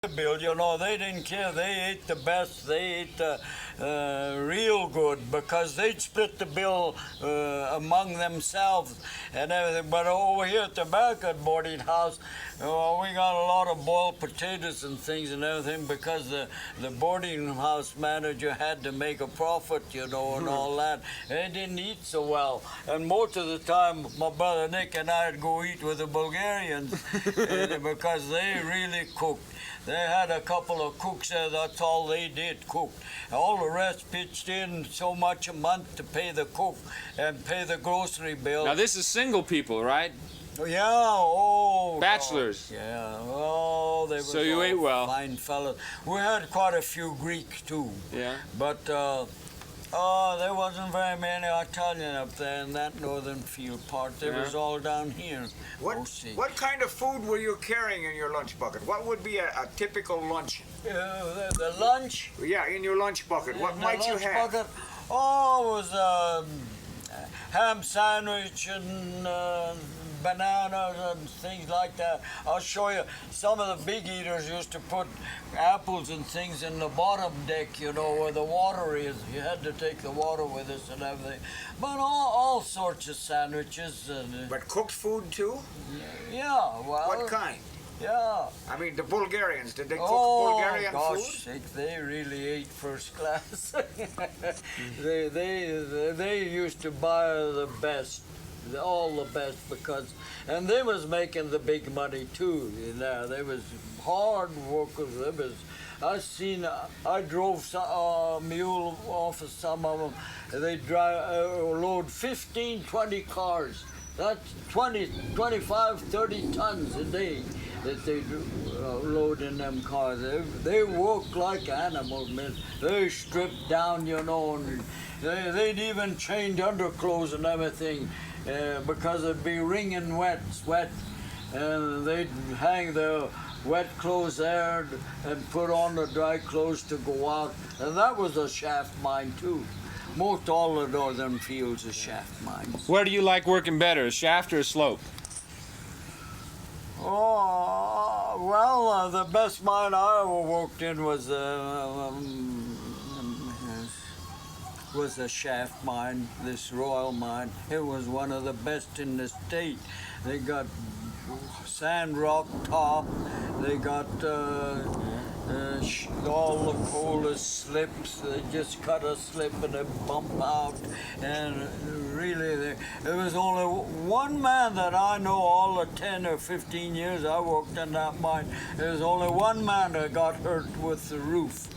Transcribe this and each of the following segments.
Bill, you know, they didn't care. They ate the best. They ate real good because they'd split the bill among themselves and everything. But over here at the back at boarding house, we got a lot of boiled potatoes and things and everything because the boarding house manager had to make a profit, you know, and all that. They didn't eat so well. And most of the time, my brother Nick and I'd go eat with the Bulgarians because they really cooked. They had a couple of cooks there, that's all they did, cook. All the rest pitched in so much a month to pay the cook and pay the grocery bill. Now this is single people, right? Yeah, oh. Bachelors. God, yeah, oh, they were so you ate well. Fine fellas. We had quite a few Greeks too. Yeah. But there wasn't very many Italian up there in that northern field part. They was all down here. What kind of food were you carrying in your lunch bucket? What would be a typical lunch? The lunch? Yeah, in your lunch bucket. What might you have? Bucket? Oh, it was ham sandwich and bananas and things like that. I'll show you. Some of the big eaters used to put apples and things in the bottom deck, you know, where the water is. You had to take the water with us and everything. But all sorts of sandwiches. But cooked food too? Yeah, well. What kind? Yeah. I mean, the Bulgarians, did they cook Bulgarian gosh food? Sake, they really ate first class. they used to buy the best. All the best because, and they was making the big money too. You know, they was hard workers. I drove a mule off of some of them. They load 15, 20 cars. That's 20, 25, 30 tons a day that they load in them cars. They work like animals, man. They stripped down, you know, and they'd even change underclothes and everything. Because it'd be wringing wet, and they'd hang the wet clothes there and put on the dry clothes to go out, and that was a shaft mine too. Most all the northern fields are shaft mines. Where do you like working better, a shaft or a slope? Oh, well, the best mine I ever worked in was a shaft mine, this Royal mine. It was one of the best in the state. They got sand rock top, they got all the coldest slips. They just cut a slip and they bump out. And really, there was only one man that I know all the 10 or 15 years I worked in that mine. There was only one man that got hurt with the roof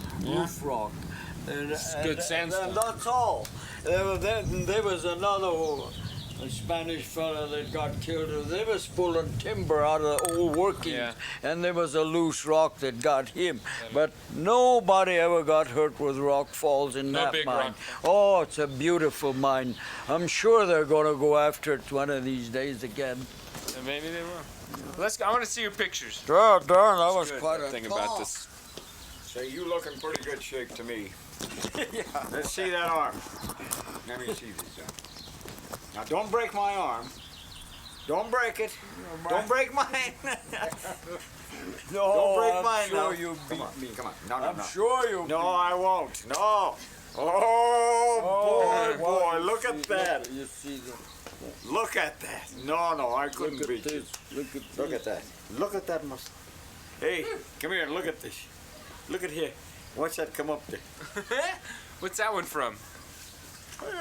rock. It's good sandstone. And that's all. There was another Spanish fella that got killed. They was pulling timber out of the old workings, and there was a loose rock that got him. But nobody ever got hurt with rock falls in that big mine. rock. Oh, it's a beautiful mine. I'm sure they're going to go after it one of these days again. And maybe they will. Let's go. I want to see your pictures. Darn, that was quite a thing about this. So you look in pretty good shape to me. Let's see that arm. Let me see this. Now don't break my arm. Don't break it. Don't break mine. No, don't break I'm mine sure now. you beat me. Come on. No, I'm sure you No, I won't. No. Oh, boy, look at that. You see that? Look at that. No, I couldn't beat you. Look at that. Look at that muscle. Hey, come here and look at this. Look at here. Watch that come up there. What's that one from?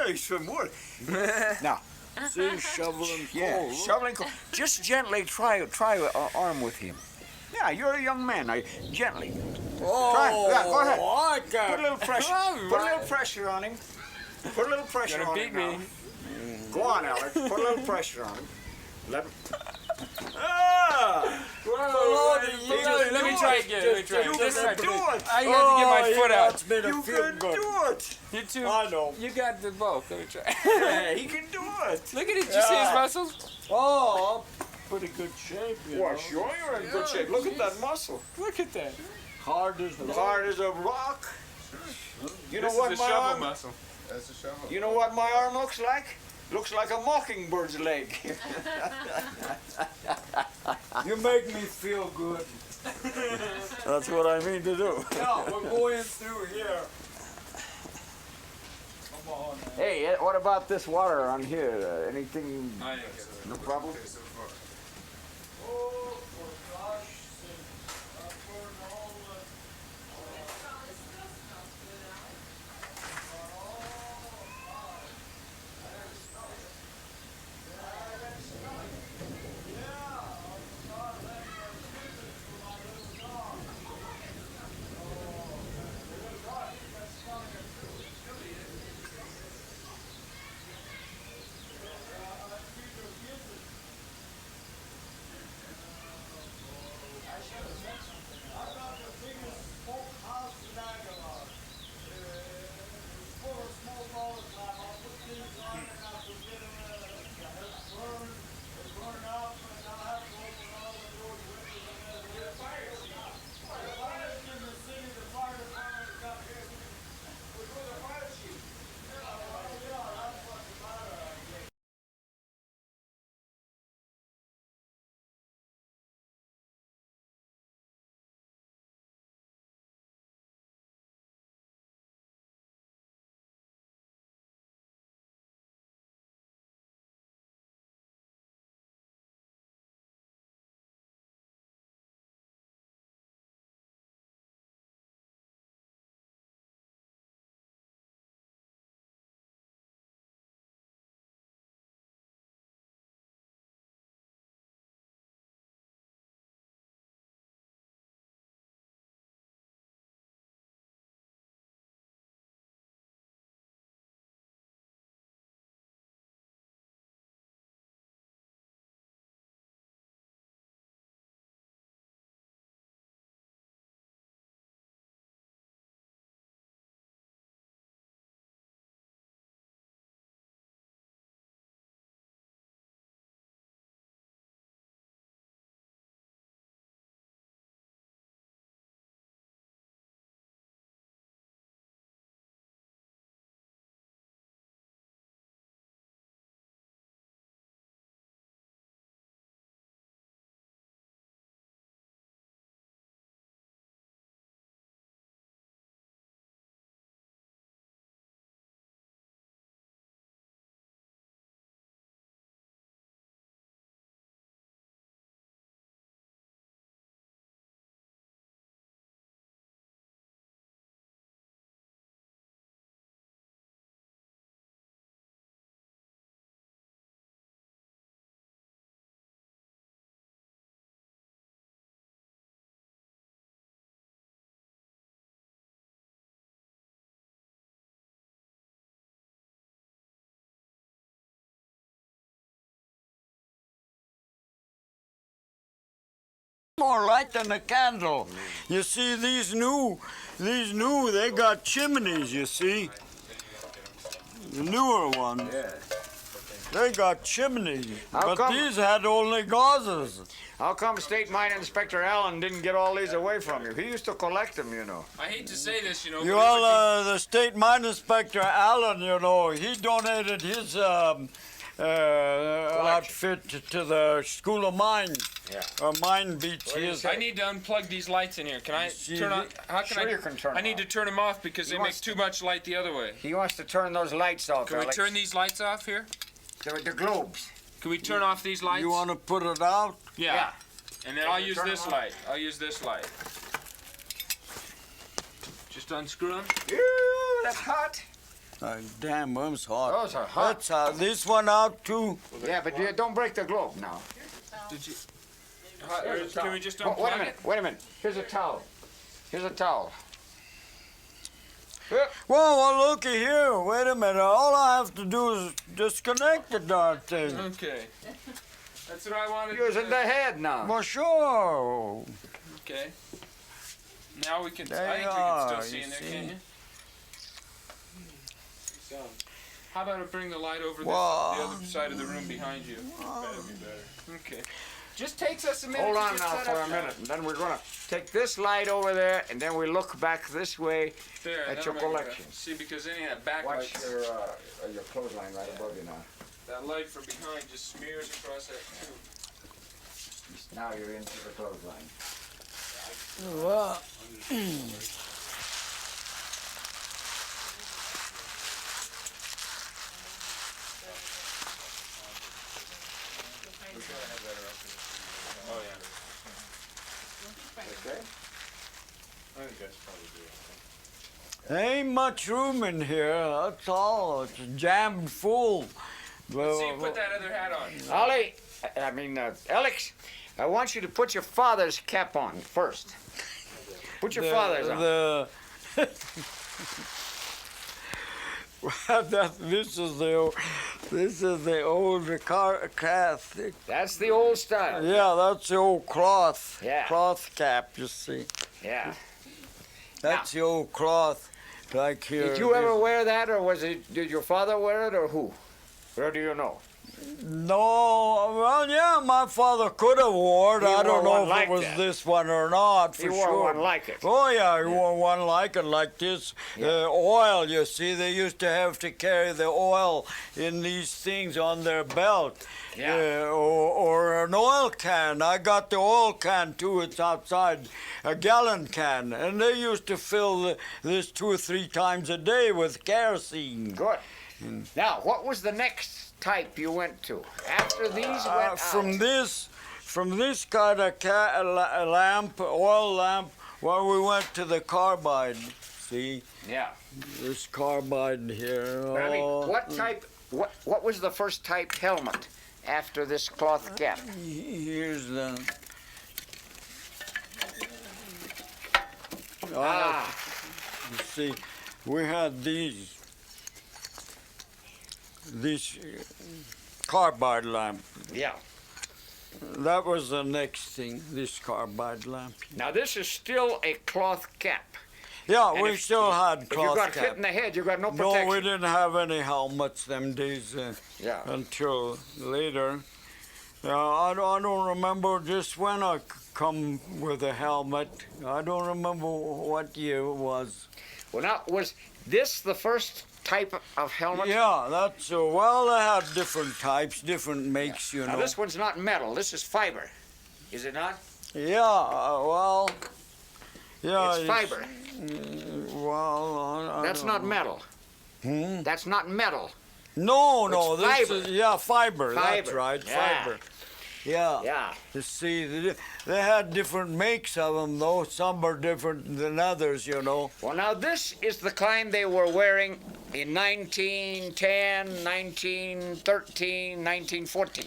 Hey, some work. Now, see, shoveling coal. Yeah, shoveling coal. Just gently try arm with him. Yeah, you're a young man. Gently. Oh, try. Yeah, go ahead. I can't. Put a little pressure. Put a little pressure on him. Put a little pressure on him. Now. Go on, Alex. Put a little pressure on him. Let him. Let me try again. You can do it. I have to get my foot out. You can do it. You too. I know. You got the both. Let me try. Yeah, he can do it. Look at it. Did you see his muscles? Oh, pretty good shape. Well, sure, you're in good shape. Look at that muscle. Look at that. Hard as rock. Hard as a rock. You know This what is a my shovel arm? muscle. That's a shovel. You know what my arm looks like? Looks like a mockingbird's leg. You make me feel good. That's what I mean to do. Yeah, we're going through here. Come on. Hey, what about this water on here? Anything? No problem? Oh, for gosh sake. I burned all the... More light than a candle. You see these new, they got chimneys, you see. The newer ones. They got chimneys. How But come? these had only gauzes. How come State Mine Inspector Allen didn't get all these away from you? He used to collect them, you know. I hate to say this, you know. You but all, the state mine inspector, Allen, you know, he donated his outfit to the School of Mines. Yeah. Or Mine Beach. do you His, say? I need to unplug these lights in here. Can I See, turn on? How can Sure I? you can turn I need them to turn them off because He they make wants too much light the other way. He wants to turn those lights off. Can we Alex. turn these lights off here? The globes? Can we turn off these lights? you want to put it out? Yeah. And then I'll you use turn this them on? light. I'll use this light. Just unscrew them. Ew, that's hot. Damn, them's hot. Those are hot. That's hot. This one out too. Yeah, but you don't break the globe now. Did you? Here's a Can we towel. just Oh, unplug wait a it? minute. Wait a minute. Here's a towel. Here's a towel. Well, looky here. Wait a minute. All I have to do is disconnect the darn thing. Okay. That's what I wanted. Using to the head now. Well, sure. Okay. Now we can. There I think you we can still are, see you in there, see. can you? How about I bring the light over the Wow. other side of the room behind you? That'd be better. Okay. Just takes us a minute. Hold to on get now set for up a minute, and then we're gonna take this light over there, and then we look back this way. There, at that'll your make it better. collection. See, because then you have backlight. Watch your clothesline right above you now. That light from behind just smears across that tube. Now you're into the clothesline. Well, Oh yeah. Okay. I think that's probably good. ain't much room in here, that's all. It's jammed full. Let's see you put that other hat on. Ollie, Alex, I want you to put your father's cap on first. Put your father's on. This is the old cloth. That's the old style. Yeah, that's the old cloth. Yeah. Cloth cap, you see. Yeah. That's the old cloth. Like here. Did you ever wear that, or did your father wear it, or who? Or do you know? No, well, yeah, my father could have wore it. He I don't wore know one if like it was that. this one or not, for He sure. wore one like it. Oh, yeah, he wore one like it, like this. Oil, you see, they used to have to carry the oil in these things on their belt. Yeah. Or an oil can. I got the oil can, too. It's outside, a gallon can. And they used to fill this 2 or 3 times a day with kerosene. Good. Now, what was the next type you went to? After these went out? From this kind of lamp, oil lamp, well, we went to the carbide. See, Yeah. this carbide here. But I mean, what type? What was the first type helmet after this cloth cap? Here's the. You see, we had these carbide lamp. Yeah. That was the next thing, this carbide lamp. Now this is still a cloth cap. Yeah, And we if- still had If you cloth got cap. hit in the head, you got no protection. No, we didn't have any helmets them days Yeah. until later. I don't remember just when I come with a helmet. I don't remember what year it was. Well, now was this the first type of helmet? Yeah, that's well. They had different types, different makes, you Now know. this one's not metal. This is fiber. Is it not? Yeah, well, yeah. It's fiber. Well, I That's don't not know. metal. That's not metal. No, It's this fiber. is fiber. That's Fiber. right, Yeah. fiber. Yeah. Yeah. You see, they had different makes of them, though. Some are different than others, you know. Well, now this is the kind they were wearing in 1910, 1913, 1914.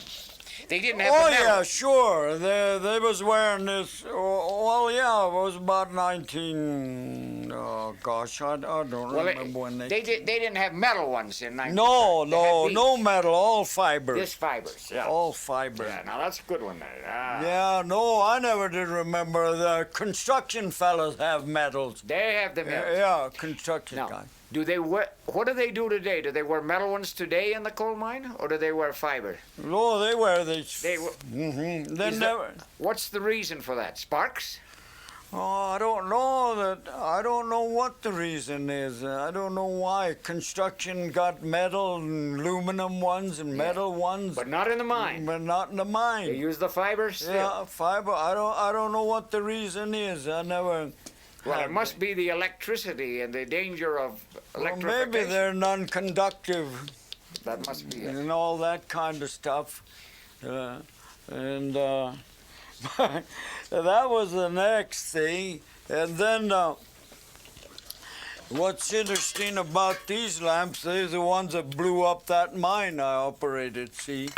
They didn't have Oh, the metal. yeah, sure. They was wearing this. Well, yeah, it was about 19. Oh, gosh, I don't Well, remember when they. they didn't have metal ones in 19. No, They had no these. metal, all fiber. This fibers. Yeah. All fiber. Yeah. Now that's a good one there. Ah. Yeah, no, I never did remember. The construction fellas have metals. They have the metal. Yeah, construction Now, guy. do they wear? What do they do today? Do they wear metal ones today in the coal mine, or do they wear fiber? No, they wear these. They. They Is never. What's the reason for that? Sparks? Oh, I don't know that. I don't know what the reason is. I don't know why. Construction got metal and aluminum ones and metal ones, But not in the mine. but not in the They mine. use the fiber still. Yeah, fiber. I don't know what the reason is. I never. Well, had it must be the electricity and the danger of Well, electrification. maybe they're non-conductive That must be it. and all that kind of stuff. And that was the next thing. And then what's interesting about these lamps, they're the ones that blew up that mine I operated, see?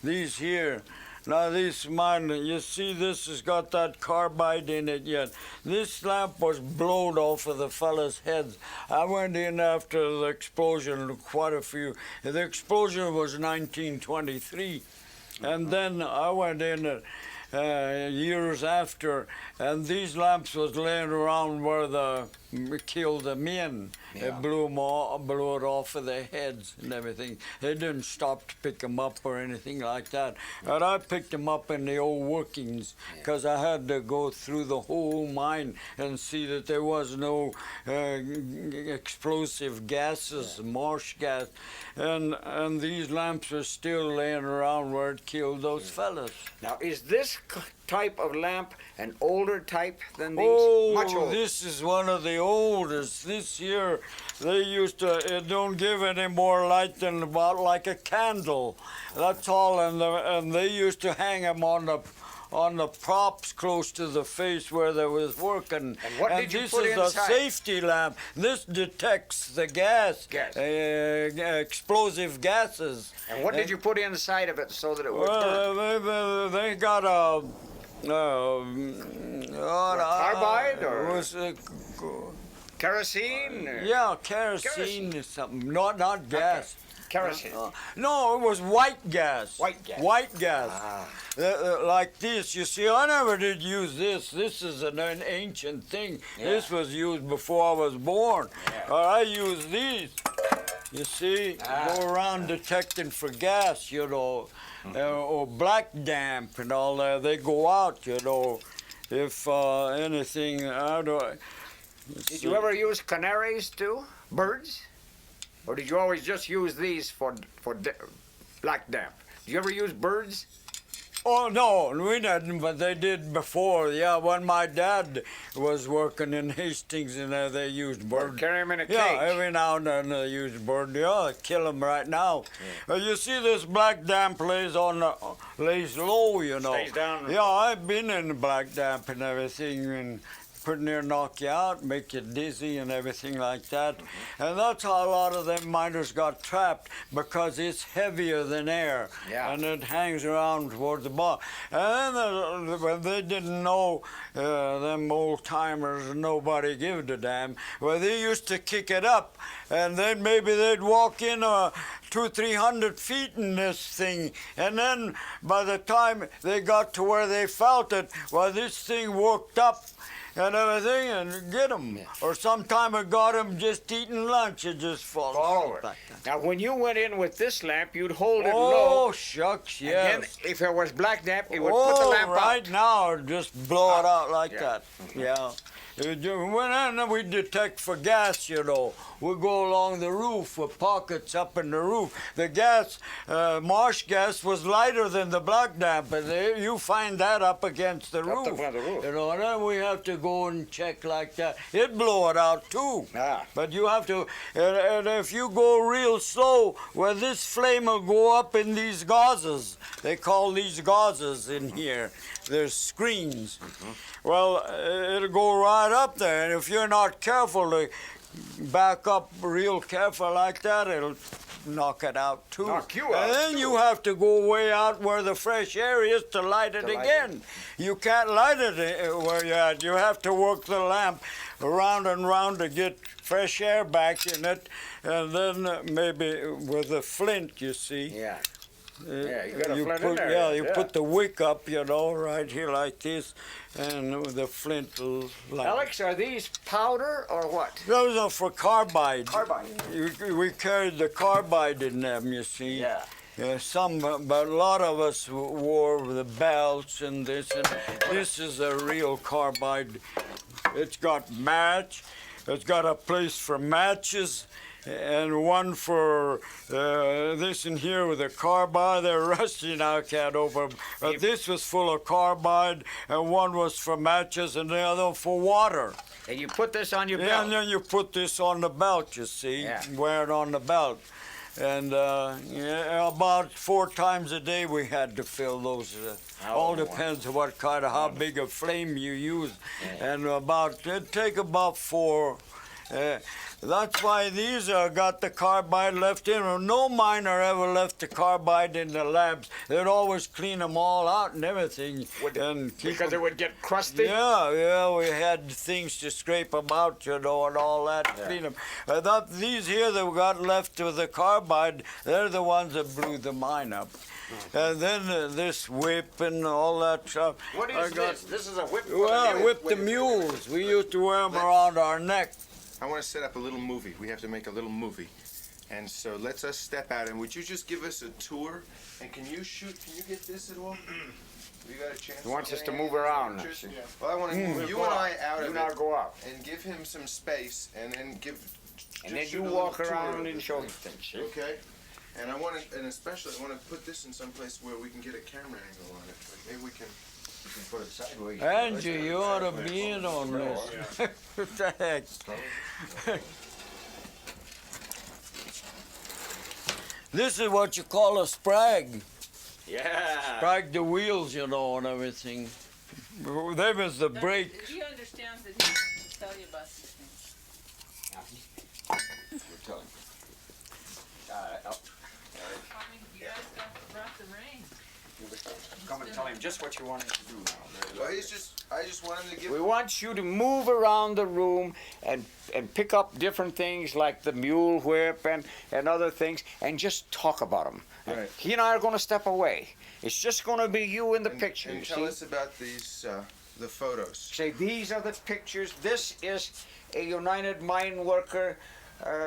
These here. Now this mine, you see this has got that carbide in it yet. This lamp was blown off of the fella's heads. I went in after the explosion, quite a few. The explosion was 1923. And then I went in years after, and these lamps was laying around where the killed the men. They blew it off of their heads and everything. They didn't stop to pick them up or anything like that. And I picked them up in the old workings because I had to go through the whole mine and see that there was no explosive gases, marsh gas. And these lamps are still laying around where it killed those fellas. Now, is this type of lamp an older type than these? Oh, Much older. this is one of the oldest. This here, they used to, it don't give any more light than about like a candle. That's all, and they used to hang them on the props close to the face where they was working. And what did you this put is inside? a safety lamp. This detects the gas, explosive gases. And what did you put inside of it so that it would burn? Well, they got a carbide or- was Kerosene? Or yeah, kerosene or something. Not gas. Kerosene. No, it was white gas. White gas. White gas. Ah. Like this. You see, I never did use this. This is an ancient thing. Yeah. This was used before I was born. Yeah. I use these. You see, Ah. go around detecting for gas, you know, or black damp and all that. They go out, you know, if anything. Did you ever use canaries too? Birds? Or did you always just use these for black damp? Did you ever use birds? Oh, no, we didn't, but they did before. Yeah, when my dad was working in Hastings, and they used bird. Carry them in a cage? Yeah, every now and then they use bird. Yeah, kill them right now. You see, this black damp lays low, you know. Stays down. Yeah, I've been in black damp and everything, and pretty near knock you out, make you dizzy and everything like that. And that's how a lot of them miners got trapped, because it's heavier than air. Yeah. And it hangs around towards the bottom. And then when they didn't know, them old timers, nobody gave a damn, well, they used to kick it up, and then maybe they'd walk in 200-300 feet in this thing, and then by the time they got to where they felt it, well, this thing worked up and everything, and get them. Or sometime it got them just eating lunch, it just fall over. like that. Now, when you went in with this lamp, you'd hold it Oh, low. shucks, And yes. then, if it was black damp, it would put the lamp right out. now, just blow it out like Yeah. that. Yeah. When we detect for gas, you know, we go along the roof with pockets up in the roof. The gas, marsh gas, was lighter than the black damp, and you find that up against the roof. against the roof. You know, and then we have to go and check like that. It blow it out too. Ah. But you have to, and if you go real slow, well, this flame will go up in these gauzes. They call these gauzes in here. There's screens. Well, it'll go right up there, and if you're not careful to back up real careful like that, it'll knock it out too. Knock you out, And then too. you have to go way out where the fresh air is to light it again. You can't light it where you're at. You have to work the lamp around and round to get fresh air back in it, and then maybe with a flint, you see. Yeah. Yeah, you got a flint in put, there. Yeah, you Yeah. put the wick up, you know, right here like this, and the flint will light. Alex, are these powder or what? Those are for carbide. Carbide. We carried the carbide in them, you see. Yeah. Yeah, some, but a lot of us wore the belts and this, and this is a real carbide. It's got match, it's got a place for matches, and one for this in here with a carbide. They're rusty now, can't open. But this was full of carbide, and one was for matches, and the other for water. And you put this on your Yeah, belt. and then you put this on the belt, you see, Yeah. wear it on the belt. And yeah, about 4 times a day we had to fill those. All depends on what kind of, how big a flame you use. And it'd take about 4. That's why these got the carbide left in. No miner ever left the carbide in the labs. They'd always clean them all out and everything. And keep Because it would get crusty? yeah, we had things to scrape them out, you know, and all that, clean them. These here that we got left with the carbide, they're the ones that blew the mine up. And then this whip and all that stuff. What is this? This is a whip. Well, whip the mules. We used to wear them around our neck. I want to set up a little movie. We have to make a little movie. And so let's us step out, and would you just give us a tour? And can you get this at all? We got a chance. He wants us to Any move around. pictures? Well, I want to move you and I out You of now it go out. and give him some space, and then give. And then just you shoot a walk little tour around of and the show thing. him things. See? Okay. And I want to, and especially I want to put this in some place where we can get a camera angle on it. Like maybe we can You can put it sideways. Andrew, you ought to be in on this. What the heck? This is what you call a sprag. Yeah. Sprag the wheels, you know, and everything. That was the brake. He understands that he can tell you about these things. We're telling. You guys brought the rain. Come and tell him just what you want him to do now. Well, I just want him to give. We want you to move around the room and pick up different things like the mule whip and other things and just talk about them. Right. He and I are going to step away. It's just going to be you in the picture. And You tell see? us about these, the photos. Say, these are the pictures. This is a United Mine Worker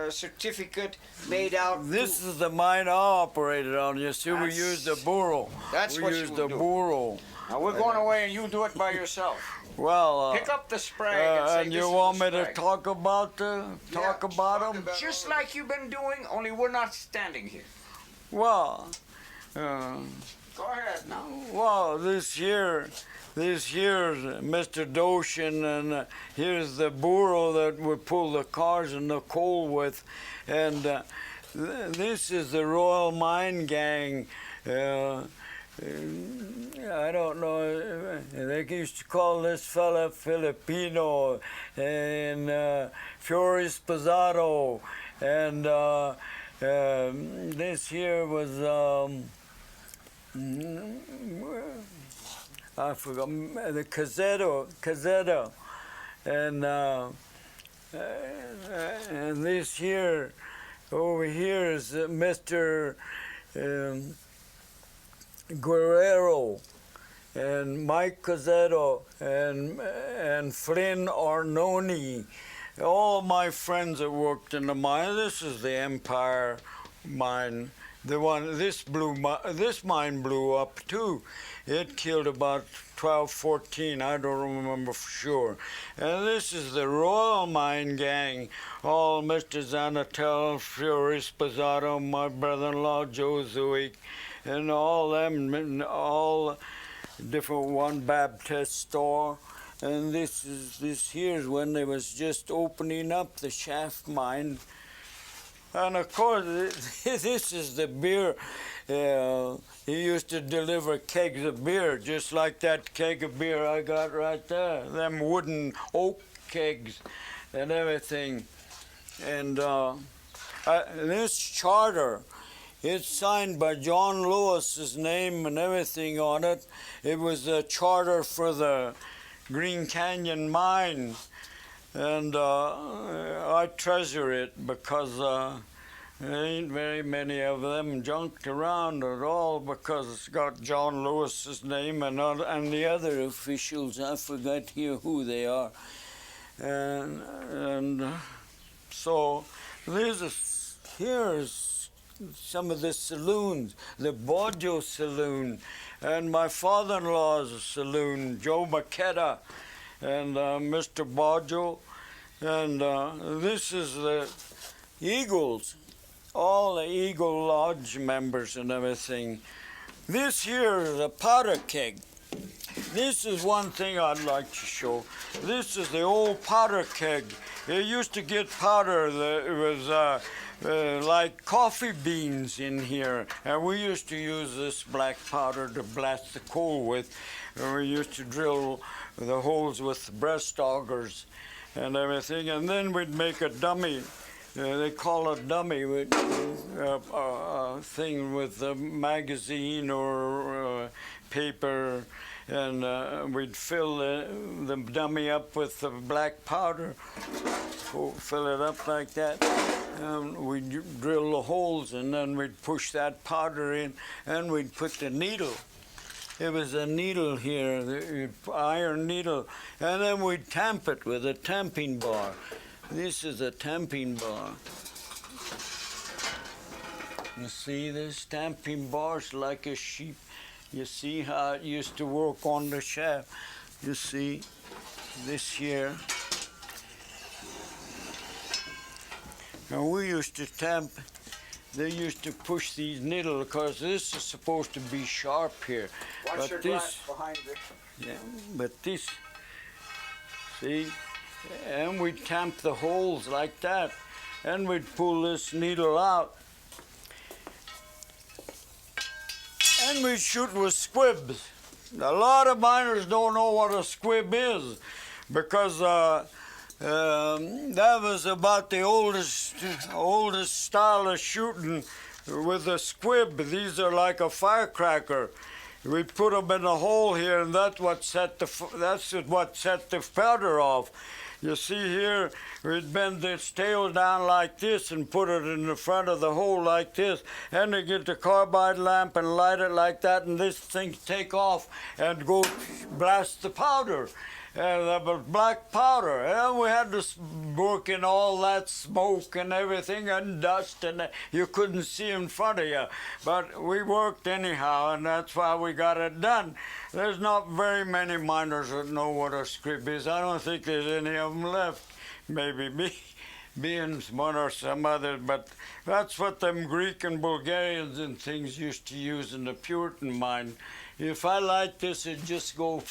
certificate made out. This is the mine I operated on. You see, we That's- used the burro. That's we what used you the do. burro. Now we're going away and you do it by yourself. Well, Pick up the sprag and say, and this you is want the me to sprag. talk about them? Just like you've been doing, only we're not standing here. Well, Go ahead now. well, this here's Mr. Doshin, and here's the burro that we pull the cars and the coal with, and this is the Royal Mine Gang. I don't know. They used to call this fella Filipino, and Fiore Spazzato, and this here was I forgot the Cazzetto, and this here over here is Mr. Guerrero, and Mike Cazzetto, and Flynn Arnone, all my friends that worked in the mine. This is the Empire mine. The one, this mine blew up too. It killed about 12, 14, I don't remember for sure. And this is the Royal Mine Gang. All Mr. Zanatel, Fiore Spazzato, my brother-in-law Joe Zuick, and all them, and all different one Baptist store. And this here's when they was just opening up the shaft mine. And of course, this is the beer. He used to deliver kegs of beer, just like that keg of beer I got right there. Them wooden oak kegs and everything. And this charter, it's signed by John Lewis's name and everything on it. It was a charter for the Green Canyon mine. And I treasure it because there ain't very many of them junked around at all because it's got John Lewis's name and the other officials. I forget here who they are. And so here's some of the saloons, the Boggio Saloon, and my father-in-law's saloon, Joe Maquetta, and Mr. Boggio, and this is the Eagles, all the Eagle Lodge members and everything. This here is a powder keg. This is one thing I'd like to show. This is the old powder keg. They used to get powder. It was like coffee beans in here, and we used to use this black powder to blast the coal with. And we used to drill the holes with breast augers and everything, and then we'd make a dummy. They call it dummy with a thing with a magazine or paper, and we'd fill the dummy up with the black powder, fill it up like that. We'd drill the holes, and then we'd push that powder in, and we'd put the needle. It was a needle here, the iron needle, and then we'd tamp it with a tamping bar. This is a tamping bar. You see this tamping bar's like a sheep. You see how it used to work on the shaft. You see this here. And we used to tamp they used to push these needles because this is supposed to be sharp here. Watch your glass behind it. Yeah, but this, see, and we'd tamp the holes like that, and we'd pull this needle out, and we'd shoot with squibs. A lot of miners don't know what a squib is, because that was about the oldest style of shooting with a squib. These are like a firecracker. We put them in a hole here, and that's what set the powder off. You see here, we'd bend this tail down like this and put it in the front of the hole like this, and they get the carbide lamp and light it like that, and this thing take off and go blast the powder. And that was black powder, and we had to work in all that smoke and everything and dust, and you couldn't see in front of you. But we worked anyhow, and that's why we got it done. There's not very many miners that know what a squib is. I don't think there's any of them left. Maybe me and one or some other, but that's what them Greek and Bulgarians and things used to use in the Puritan mine. If I light this, it'd just go.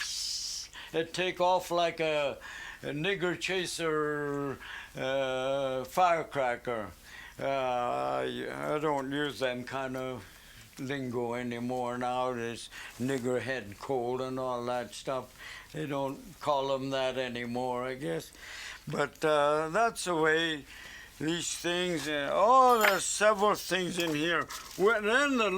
It'd take off like a nigger chaser firecracker. I don't use them kind of lingo anymore now. There's nigger head cold and all that stuff. They don't call them that anymore, I guess. But that's the way these things. There's several things in here. Then the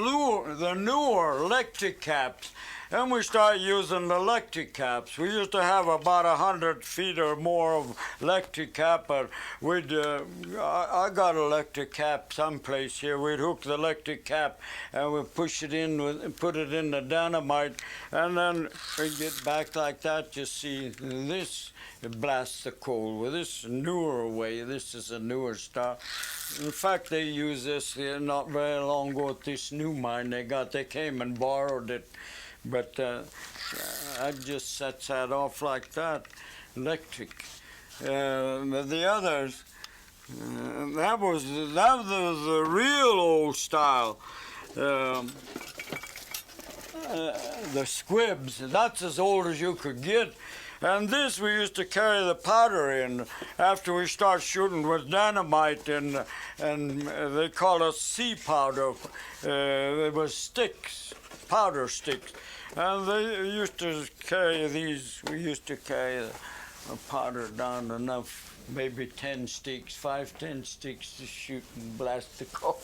newer electric caps. And we started using the electric caps. We used to have about 100 feet or more of electric cap, but I got electric cap someplace here. We'd hook the electric cap and we'd push it in, put it in the dynamite, and then we'd get back like that. You see this, it blasts the coal with this newer way. This is a newer style. In fact, they use this not very long ago at this new mine they came and borrowed it. But I just set that off like that, electric. The others, that was the real old style. The squibs, that's as old as you could get. And this we used to carry the powder in after we start shooting with dynamite, and they call it sea powder. It was sticks, powder sticks. And they used to carry these. We used to carry a powder down enough, maybe 10 sticks, 10 sticks to shoot and blast the car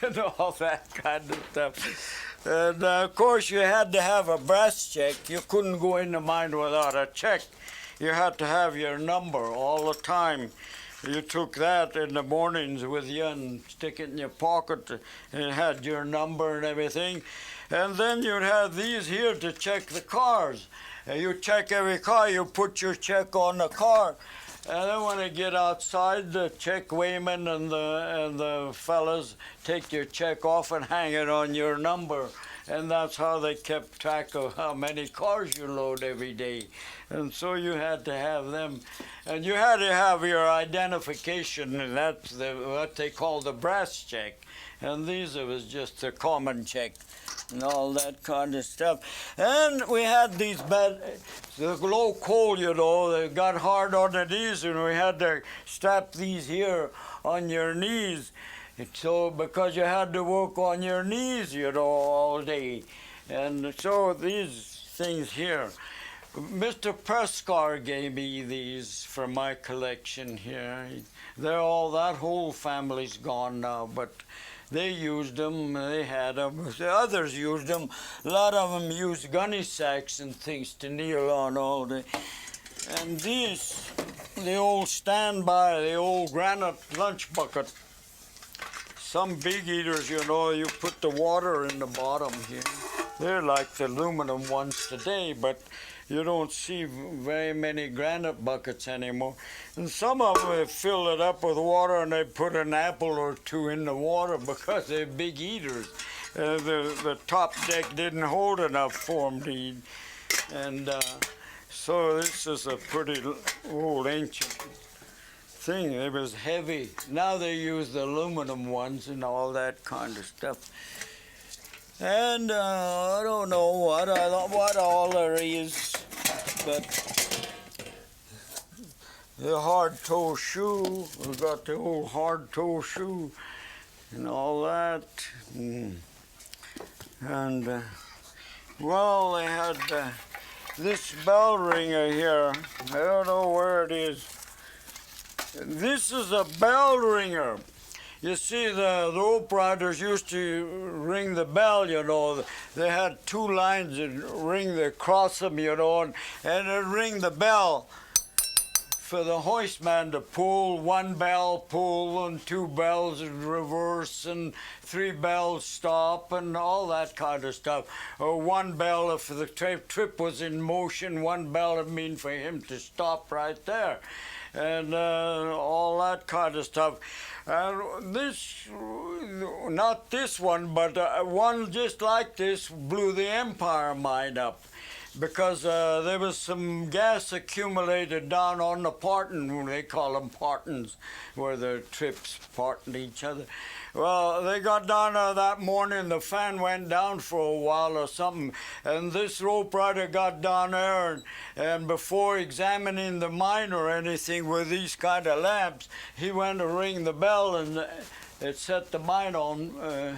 and all that kind of stuff. And of course, you had to have a brass check. You couldn't go in the mine without a check. You had to have your number all the time. You took that in the mornings with you and stick it in your pocket, and it had your number and everything. And then you'd have these here to check the cars. You check every car, you put your check on the car. And then when you get outside, the check weighman and the fellas take your check off and hang it on your number. And that's how they kept track of how many cars you load every day. And so you had to have them. And you had to have your identification, and that's what they call the brass check. And these was just a common check and all that kind of stuff. And we had these the low coal, they got hard on the knees, and we had to strap these here on your knees. So because you had to work on your knees, all day. And so these things here, Mr. Prescar gave me these for my collection here. That whole family's gone now, but they used them, they had them. The others used them. A lot of them used gunny sacks and things to kneel on all day. And these, the old standby, the old granite lunch bucket. Some big eaters, you put the water in the bottom here. They're like the aluminum ones today, but you don't see very many granite buckets anymore. And some of them fill it up with water and they put an apple or two in the water because they're big eaters. The top deck didn't hold enough for them to eat. And so this is a pretty old ancient thing. It was heavy. Now they use the aluminum ones and all that kind of stuff. And I don't know what all there is, but the hard toe shoe. We got the old hard toe shoe and all that. And well, they had this bell ringer here. I don't know where it is. This is a bell ringer. You see, the rope riders used to ring the bell, you know. They had two lines that ring across them, you know, and they'd ring the bell for the hoistman to pull. One bell pull, and two bells in reverse, and three bells stop, and all that kind of stuff. Or one bell if the trip was in motion, one bell would mean for him to stop right there. And all that kind of stuff. This, not this one, but one just like this blew the Empire mine up, because there was some gas accumulated down on the parton. They call them partons, where the trips parton each other. Well, they got down there that morning, the fan went down for a while or something, and this rope rider got down there, and before examining the mine or anything with these kind of lamps, he went to ring the bell, and it set the mine on,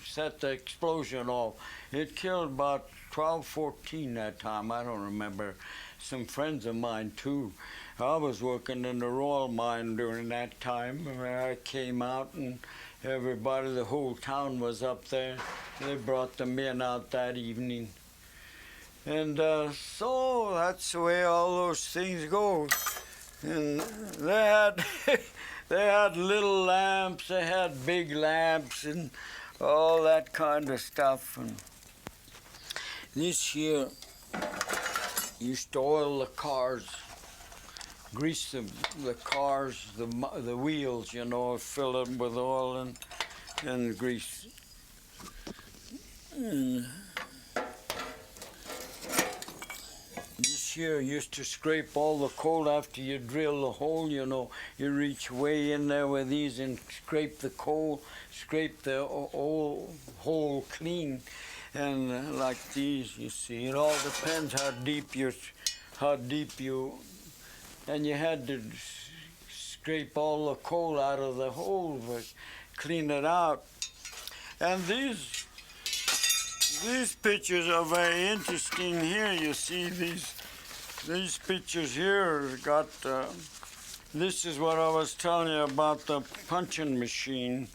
set the explosion off. It killed about 12, 14 that time. I don't remember. Some friends of mine too. I was working in the Royal Mine during that time. I came out, and everybody, the whole town was up there. They brought the men out that evening. And so that's the way all those things go. And they had, they had little lamps, they had big lamps, and all that kind of stuff. And this here used to oil the cars, grease the cars, the wheels, you know, fill them with oil and grease. And this here used to scrape all the coal after you drill the hole, you know. You reach way in there with these and scrape the coal, scrape the old hole clean. And like these, you see, it all depends how deep you, and you had to scrape all the coal out of the hole, but clean it out. And these pictures are very interesting here. You see these pictures here got, this is what I was telling you about the punching machine.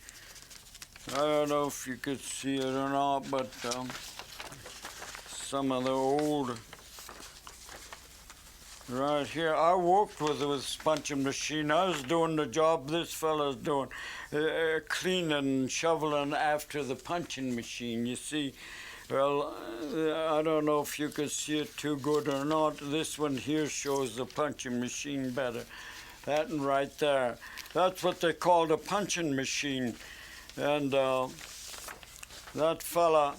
I don't know if you could see it or not, but some of the old, right here, I worked with this punching machine. I was doing the job this fella's doing, cleaning, shoveling after the punching machine, you see. Well, I don't know if you can see it too good or not. This one here shows the punching machine better. That one right there. That's what they call the punching machine. And that fella,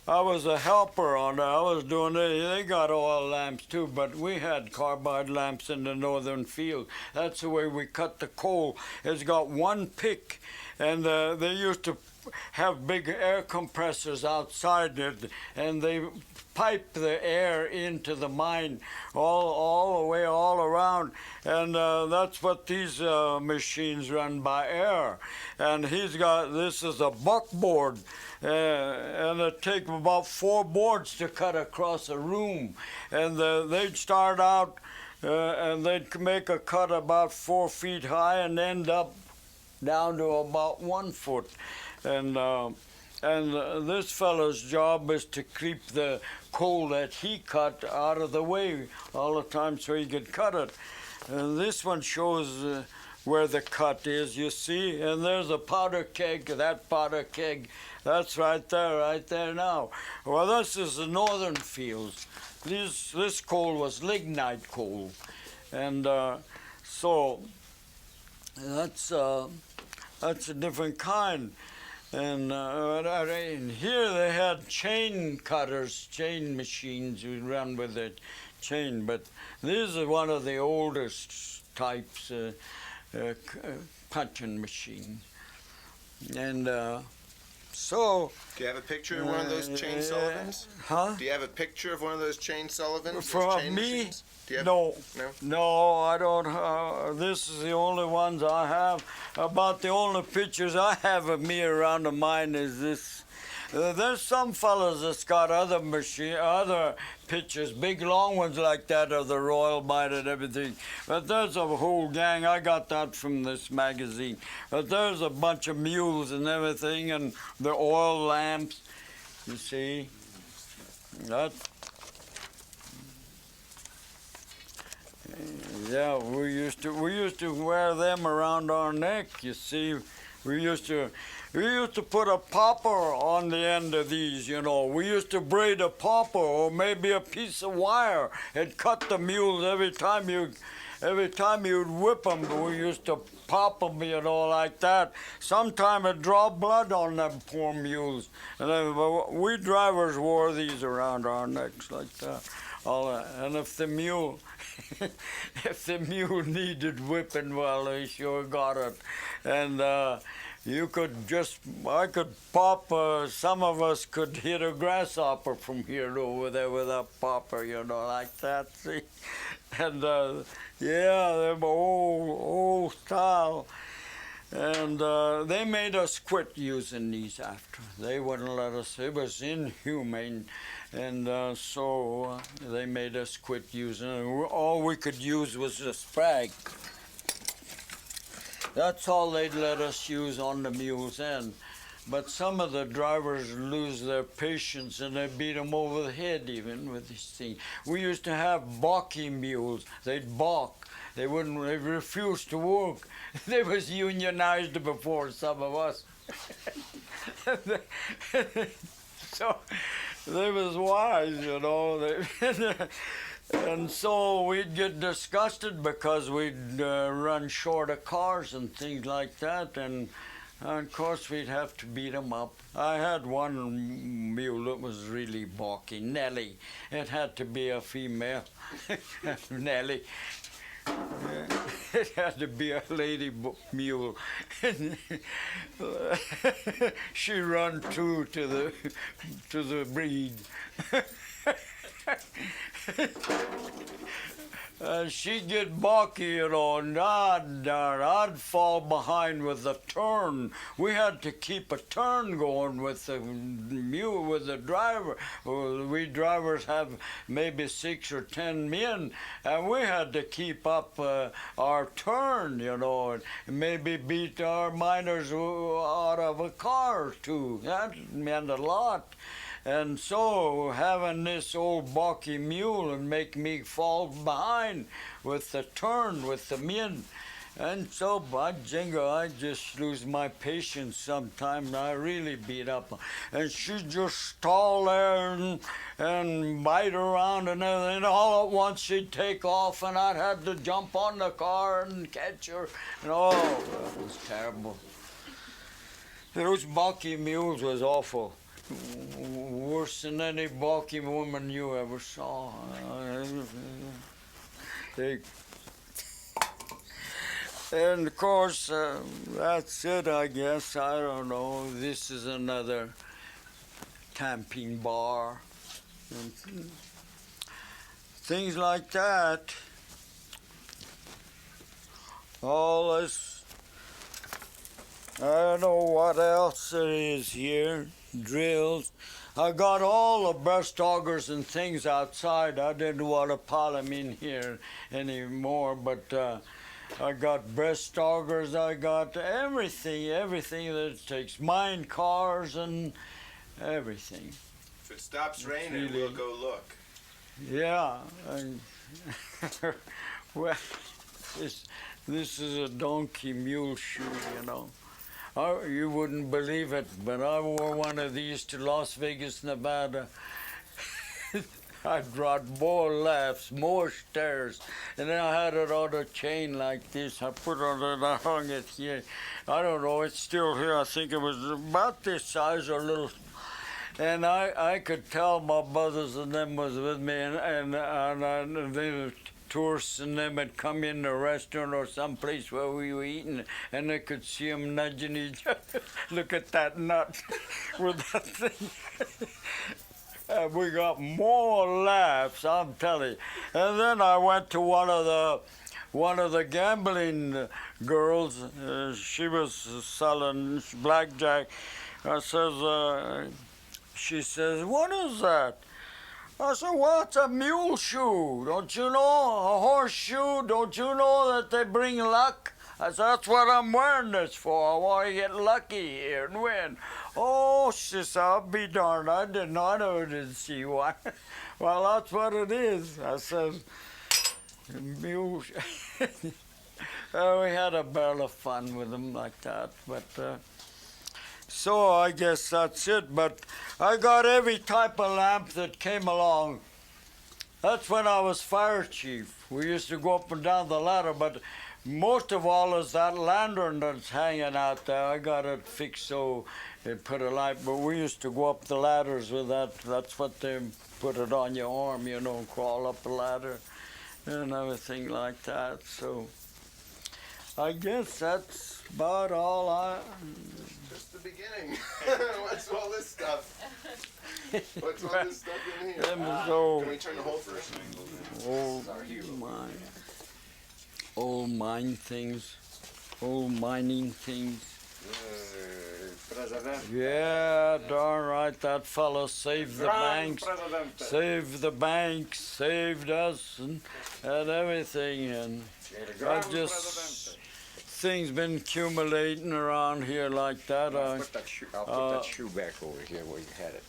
I was a helper on there. I was doing it. They got oil lamps too, but we had carbide lamps in the northern field. That's the way we cut the coal. It's got one pick, and they used to have big air compressors outside it, and they pipe the air into the mine all the way all around, and that's what these machines run by air. And he's got, this is a buckboard, and it takes about 4 boards to cut across a room, and they'd start out and they'd make a cut about 4 feet high and end up down to about 1 foot. And this fellow's job is to keep the coal that he cut out of the way all the time so he could cut it. And this one shows where the cut is, you see, and there's a powder keg, that powder keg, that's right there now. Well, this is the northern fields. This coal was lignite coal, and so that's a different kind. And here they had chain cutters, chain machines. We run with the chain, but this is one of the oldest types punching machine. And so... Do you have a picture of one of those chain Sullivans? Huh? Do you have a picture of one of those chain Sullivans? those For chain me? machines? Do you have, No. No? No, I don't. This is the only ones I have. About the only pictures I have of me around of mine is this. There's some fellas that's got other pictures, big long ones like that of the Royal Mine and everything. But there's a whole gang. I got that from this magazine. But there's a bunch of mules and everything, and the oil lamps. You see, that. Yeah, we used to wear them around our neck. You see, we used to put a popper on the end of these. You know, we used to braid a popper or maybe a piece of wire and cut the mules every time you'd whip them. We used to pop them, you know, like that. Sometime it draw blood on them poor mules. And then, we drivers wore these around our necks like that. And if the mule needed whipping, well, they sure got it. And I could pop, some of us could hit a grasshopper from here to over there with a popper, you know, like that, see? And yeah, they were old style. And they made us quit using these after. They wouldn't let us. It was inhumane. And so they made us quit using it. All we could use was a sprag. That's all they'd let us use on the mule's end. But some of the drivers lose their patience and they beat them over the head even with this thing. We used to have balking mules. They'd balk. They refused to work. They was unionized before some of us. So they was wise, you know. And so we'd get disgusted because we'd run short of cars and things like that. And of course, we'd have to beat them up. I had one mule that was really balky, Nellie. It had to be a female, Nellie. It had to be a lady mule. She run true to the breed. She'd get balky, you know, and I'd fall behind with the turn. We had to keep a turn going with the mule, with the driver. We drivers have maybe 6 or 10 men, and we had to keep up our turn, you know, and maybe beat our miners out of a car or two. That meant a lot. And so having this old balky mule would make me fall behind with the turn with the men. And so, by jingo, I just lose my patience sometimes. I really beat up. And she'd just stall there and bite around and everything. And all at once she'd take off and I'd have to jump on the car and catch her. And oh, that was terrible. Those balky mules was awful. Worse than any balky woman you ever saw. And of course, that's it, I guess. I don't know. This is another camping bar. And things like that. All this. I don't know what else there is here. Drills. I got all the breast augers and things outside. I didn't want to pile them in here anymore, but I got breast augers. I got everything that it takes. Mine cars and everything. If it stops raining, we'll go look. Yeah. Well, this is a donkey mule shoe, you know. You wouldn't believe it, but I wore one of these to Las Vegas, Nevada. I brought more laughs, more stares, and then I had it on a chain like this. I put it on and I hung it here. I don't know, it's still here. I think it was about this size or a little. And I could tell my brothers and them was with me, and they were tourists and them had come in the restaurant or someplace where we were eating, and they could see them nudging each other. Look at that nut with that thing. We got more laughs, I'm telling you. And then I went to one of the gambling girls. She was selling blackjack. She says, "What is that?" I said, "Well, it's a mule shoe. Don't you know? A horseshoe. Don't you know that they bring luck?" I said, "That's what I'm wearing this for. I want to get lucky here and win." "Oh," she said, "I'll be darned. I didn't see one." "Well, that's what it is." I said, "Mule." We had a barrel of fun with them like that, but. So I guess that's it, but I got every type of lamp that came along. That's when I was fire chief. We used to go up and down the ladder, but most of all is that lantern that's hanging out there. I got it fixed so it put a light, but we used to go up the ladders with that. That's what they put it on your arm, you know, crawl up the ladder and everything like that. So I guess that's about all Just the beginning. What's all this stuff? What's all this stuff in here? Them is old, Can we turn the whole first? old mine things, old mining things. President. Yeah, darn right, that fellow saved the banks, saved us, and everything, and I just things been accumulating around here like that. I'll put that shoe back over here where you had it.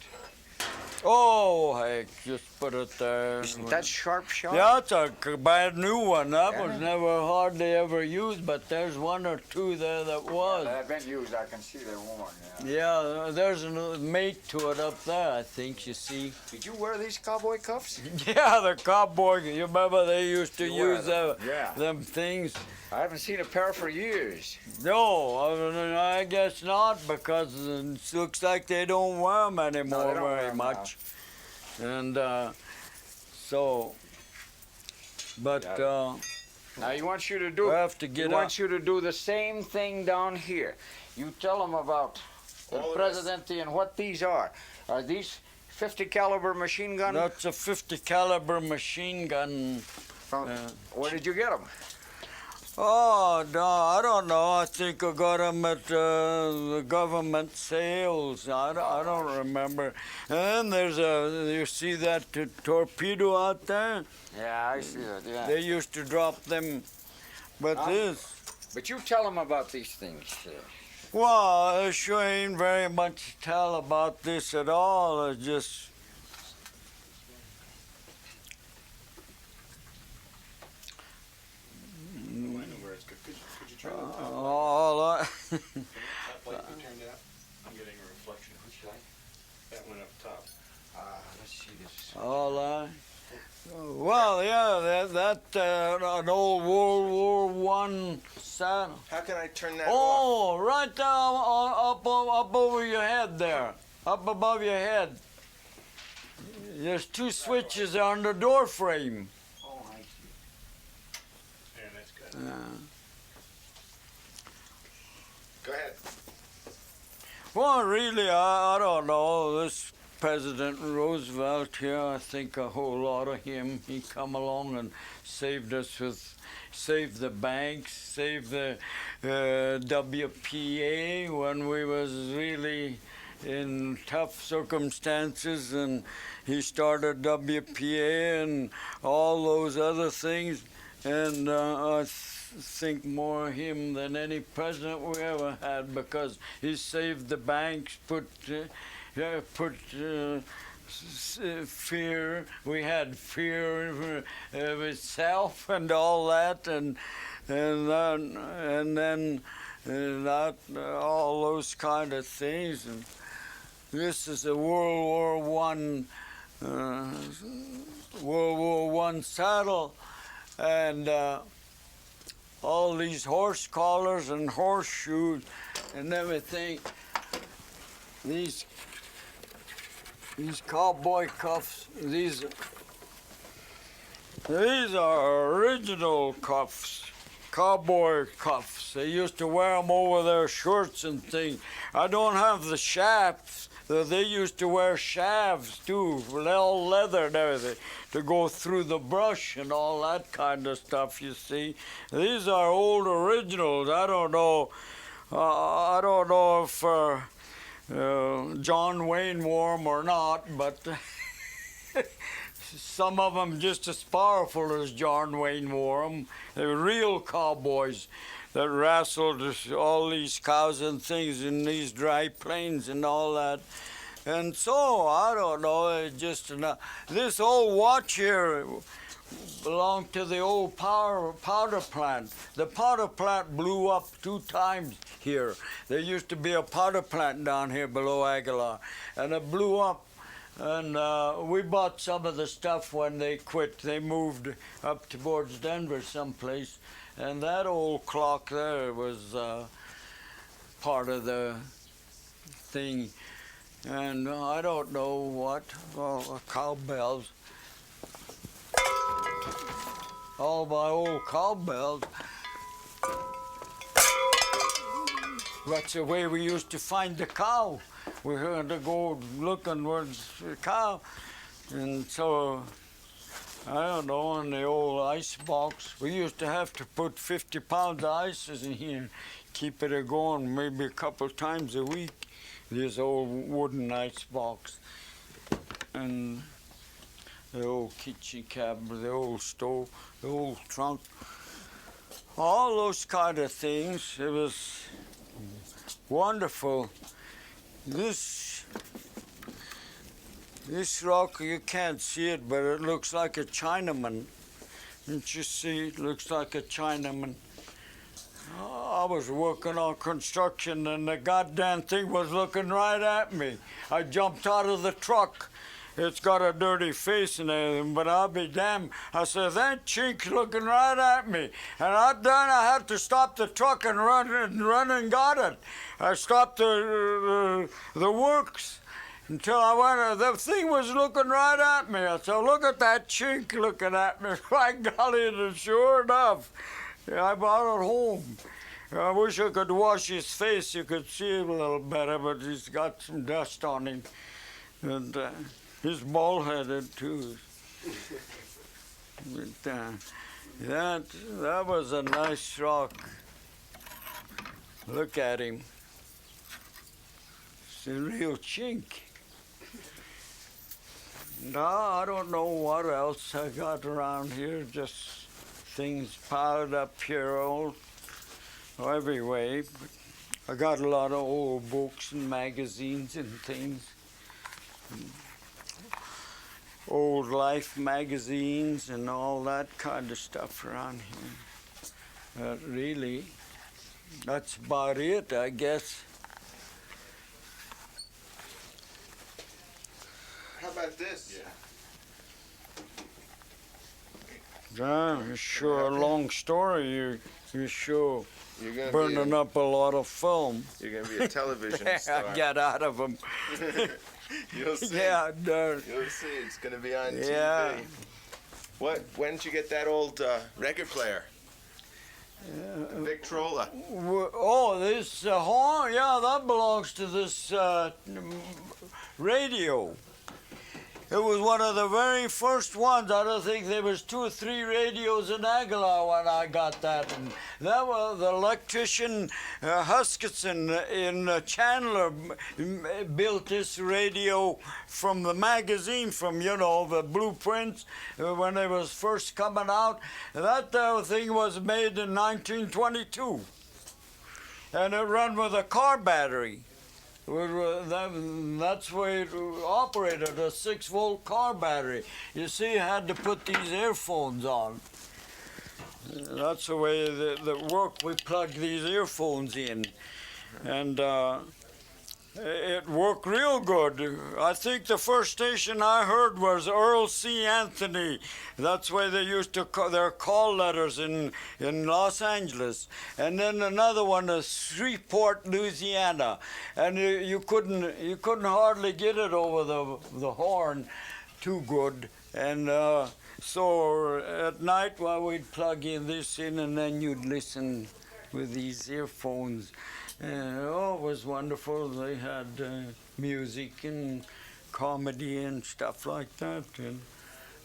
Oh, heck, just put it there. Isn't that sharp? Yeah, it's a bad new one. That was never hardly ever used, but there's one or two there that was. They've been used. I can see they're worn. Yeah, there's a mate to it up there, I think, you see. Did you wear these cowboy cuffs? Yeah, the cowboy, you remember they used to use Yeah. them things? I haven't seen a pair for years. No, I guess not, because it looks like they don't wear them anymore they don't wear very 'em much. And so, but Now he wants you to do. I have to get He wants you to do the same thing down here. You tell him about the All of presidency and what these are. Are these 50 caliber machine gun? That's a 50 caliber machine gun. Where did you get them? Oh, no, I don't know. I think I got them at the government sales. I don't remember. And there's you see that torpedo out there? Yeah, I see that. Yeah. They used to drop them. But But you tell him about these things. Well, there sure ain't very much to tell about this at all. It's just. All I. Top light you turned out? I'm getting a reflection. Which light? That one up top. Let's see this. All I. Well, yeah, that an old World War I saddle. How can I turn that off? Oh, right down up over your head there, up above your head. There's two switches on the door frame. Oh, I see. Yeah, that's good. Yeah. Go ahead. Well, really, I don't know. This President Roosevelt here, I think a whole lot of him. He come along and saved us saved the banks, saved the WPA when we was really in tough circumstances, and he started WPA and all those other things, and I think more of him than any president we ever had, because he saved the banks, put fear. We had fear of itself and all that, and then all those kind of things. And this is a World War I saddle, and all these horse collars and horseshoes and everything. These These cowboy cuffs, these are original cuffs, cowboy cuffs. They used to wear them over their shirts and things. I don't have the shafts. They used to wear shafts too, all leather and everything, to go through the brush and all that kind of stuff, you see. These are old originals. I don't know if John Wayne wore them or not, but some of them just as powerful as John Wayne wore them. They were real cowboys that wrestled all these cows and things in these dry plains and all that. And so, I don't know, this old watch here belonged to the old powder plant. The powder plant blew up 2 times here. There used to be a powder plant down here below Aguilar, and it blew up. And we bought some of the stuff when they quit. They moved up towards Denver someplace. And that old clock there was part of the thing. And I don't know what, cowbells. All my old cowbells. That's the way we used to find the cow. We had to go looking for the cow. And so, I don't know, in the old ice box, we used to have to put 50 pounds of ices in here, keep it going maybe a couple times a week, this old wooden ice box. And the old kitchen cabinet, the old stove, the old trunk, all those kind of things. It was wonderful. This rock, you can't see it, but it looks like a Chinaman. Don't you see? It looks like a Chinaman. I was working on construction, and the goddamn thing was looking right at me. I jumped out of the truck. It's got a dirty face and everything, but I'll be damned. I said, that chink's looking right at me. And I had to stop the truck and run and got it. I stopped the works until I went, the thing was looking right at me. I said, look at that chink looking at me. By golly, and sure enough, I brought it home. I wish I could wash his face. You could see him a little better, but he's got some dust on him. And he's bald-headed, too. But, that was a nice rock. Look at him. It's a real chink. No, I don't know what else I got around here. Just things piled up here all every way. But I got a lot of old books and magazines and things. Old Life magazines and all that kind of stuff around here. Really, that's about it, I guess. How about this? It's sure a long story. You're sure You're gonna burning up a lot of film. You're gonna be a television star. Get out of them. You'll see. Yeah, You'll see. It's gonna be on yeah. TV. When did you get that old record player? Victrola. Oh, this horn? Yeah, that belongs to this radio. It was one of the very first ones. I don't think there was 2 or 3 radios in Aguilar when I got that. And that was the electrician Huskisson in Chandler built this radio from the magazine, from, the blueprints when they was first coming out. That thing was made in 1922. And it ran with a car battery. That's the way it operated, a 6-volt car battery. You see, you had to put these earphones on. That's the way that worked. We plugged these earphones in. And It worked real good. I think the first station I heard was Earl C. Anthony. That's why they used to call their call letters in Los Angeles. And then another one is Shreveport, Louisiana. And you couldn't hardly get it over the horn too good. And so at night, while we'd plug this in, and then you'd listen with these earphones. It was wonderful. They had music and comedy and stuff like that, and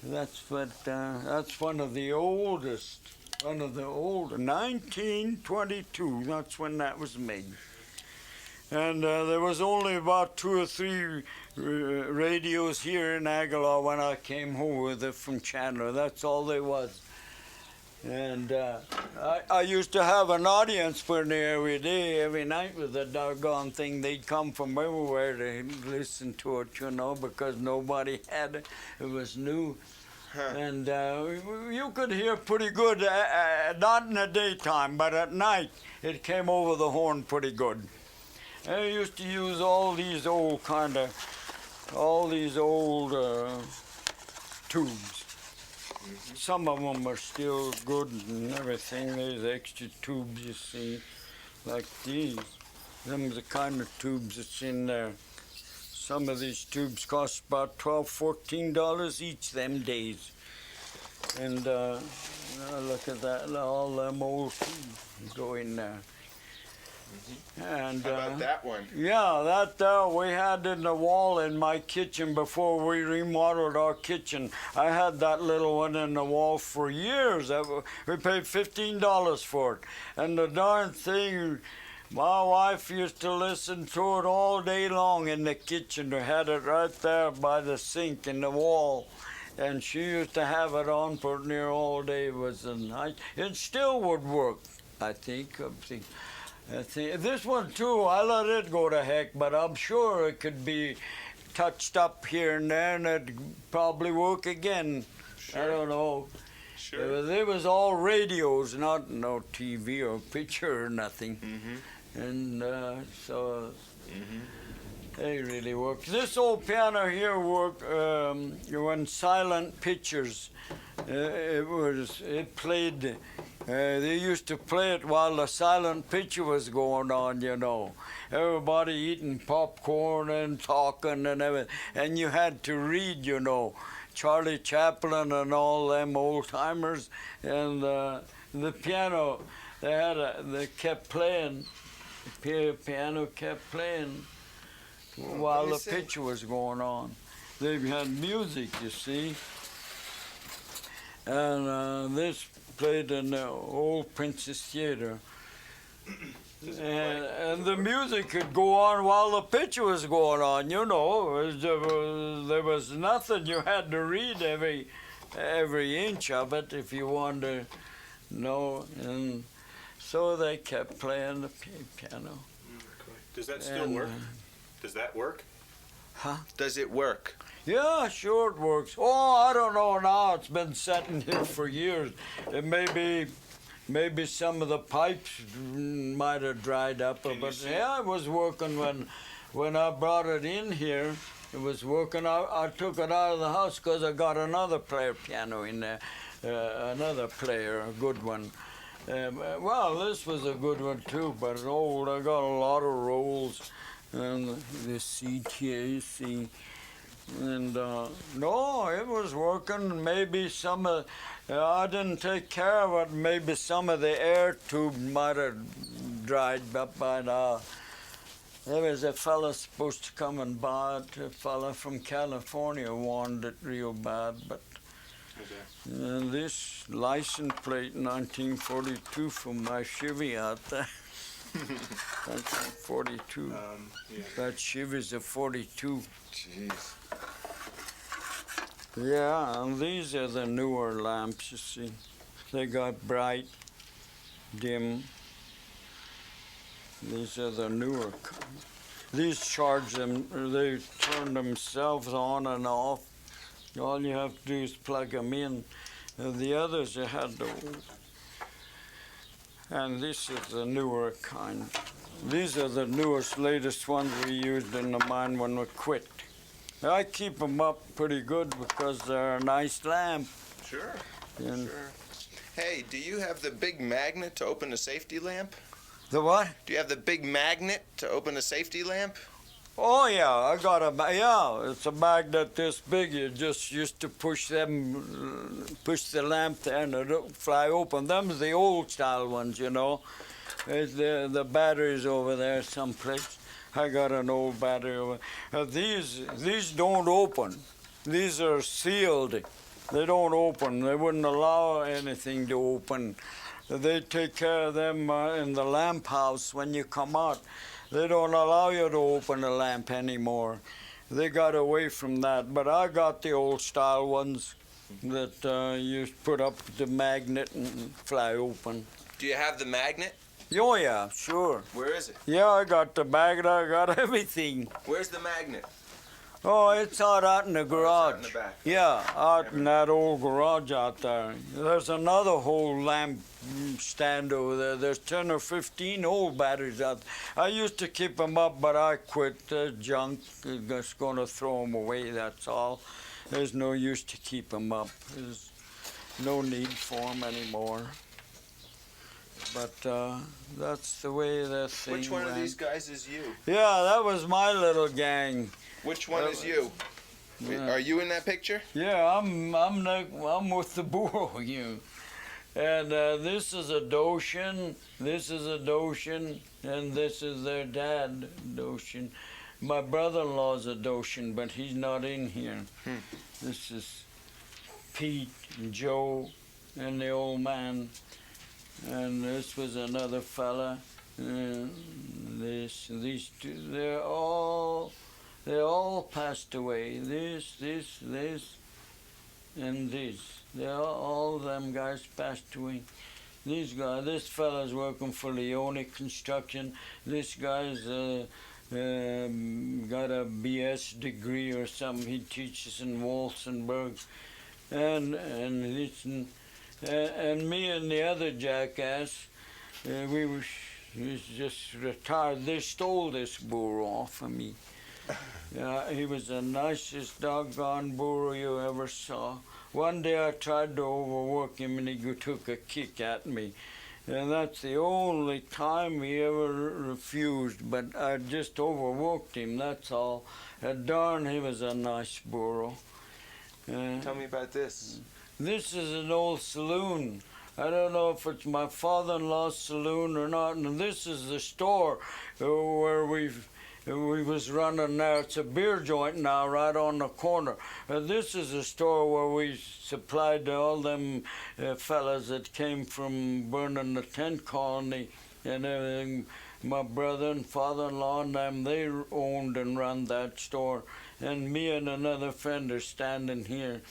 that's one of the oldest, 1922. That's when that was made, and there was only about 2 or 3 radios here in Aguilar when I came home with it from Chandler. That's all there was. And I used to have an audience for me every day, every night with the doggone thing. They'd come from everywhere to listen to it, because nobody had it. It was new. And you could hear pretty good, not in the daytime, but at night it came over the horn pretty good. And I used to use all these old tubes. Some of them are still good and everything. There's extra tubes, you see, like these. Them are the kind of tubes that's in there. Some of these tubes cost about $12, $14 each them days. And look at that, all them old tubes go in there. And How about that one? Yeah, that we had in the wall in my kitchen before we remodeled our kitchen. I had that little one in the wall for years. We paid $15 for it. And the darn thing, my wife used to listen to it all day long in the kitchen. We had it right there by the sink in the wall. And she used to have it on for near all day. It was a night. It still would work, I think. This one too, I let it go to heck, but I'm sure it could be touched up here and there, and it'd probably work again. Sure. I don't know. Sure. It was all radios, not no TV or picture or nothing. Mm-hmm. And so they really worked. This old piano here worked when silent pictures. It played. They used to play it while the silent picture was going on, Everybody eating popcorn and talking and everything. And you had to read, Charlie Chaplin and all them old timers. And the piano, they kept playing. The piano kept playing while the picture was going on. They had music, you see. And this played in the old Princess Theater. And the music could go on while the picture was going on, There was nothing. You had to read every inch of it if you wanted to know. And so they kept playing the piano. Does that still work? Does that work? Huh? Does it work? Yeah, sure it works. Oh, I don't know now. It's been sitting here for years. It maybe some of the pipes might have dried up, but yeah, it was working when I brought it in here. It was working. I took it out of the house because I got another piano in there, another player, a good one. Well, this was a good one too, but old. I got a lot of rolls, and this seat here, you see. And no, it was working. Maybe I didn't take care of it. Maybe some of the air tube might have dried up by now. There was a fella supposed to come and buy it. A fella from California wanted it real bad, but this license plate 1942 from my Chevy out there. That's a 42. That Chevy's a 42. Jeez. Yeah, and these are the newer lamps, you see. They got bright, dim. These are the newer. These charge them, they turn themselves on and off. All you have to do is plug them in. The others, you had to. And this is the newer kind. These are the newest, latest ones we used in the mine when we quit. I keep them up pretty good because they're a nice lamp. Sure. And Sure. Hey, do you have the big magnet to open a safety lamp? the what? Do you have the big magnet to open a safety lamp? Oh yeah, I got yeah. It's a magnet this big. You just used to push the lamp there and it'll fly open. Them's the old style ones, you know. There's the batteries over there someplace. I got an old battery over. These don't open. These are sealed. They don't open. They wouldn't allow anything to open. They take care of them in the lamp house when you come out. They don't allow you to open a lamp anymore. They got away from that. But I got the old style ones that you put up the magnet and fly open. Do you have the magnet? Oh yeah, sure. Where is it? Yeah, I got the magnet. I got everything. Where's the magnet? Oh, it's out in the garage. out in the back. Yeah, out in that old garage out there. There's another whole lamp stand over there. There's 10 or 15 old batteries out there. I used to keep them up, but I quit. They're junk. I'm just going to throw them away, that's all. There's no use to keep them up. There's no need for them anymore. But that's the way that thing Which one of went. these guys is you? Yeah, that was my little gang. Which one is you? Yeah. Are you in that picture? Yeah, I'm with the burro, you. And this is a Doshin, this is a Doshin, and this is their dad, Doshin. My brother-in-law's a Doshin, but he's not in here. This is Pete and Joe and the old man. And this was another fella. And these two, they're all passed away. This, and this. All them guys passed away. These guys, this fella's working for Leone Construction. This guy's got a BS degree or something. He teaches in Walsenburg. And me and the other jackass, he's just retired. They stole this burro off of me. He was the nicest doggone burro you ever saw. One day I tried to overwork him and he took a kick at me. And that's the only time he ever refused, but I just overworked him, that's all. Darn, he was a nice burro. Tell me about this. This is an old saloon. I don't know if it's my father-in-law's saloon or not. And this is the store where we was running there. It's a beer joint now, right on the corner. This is a store where we supplied all them fellas that came from burning the tent colony and everything. My brother and father-in-law and them, they owned and run that store. And me and another friend are standing here.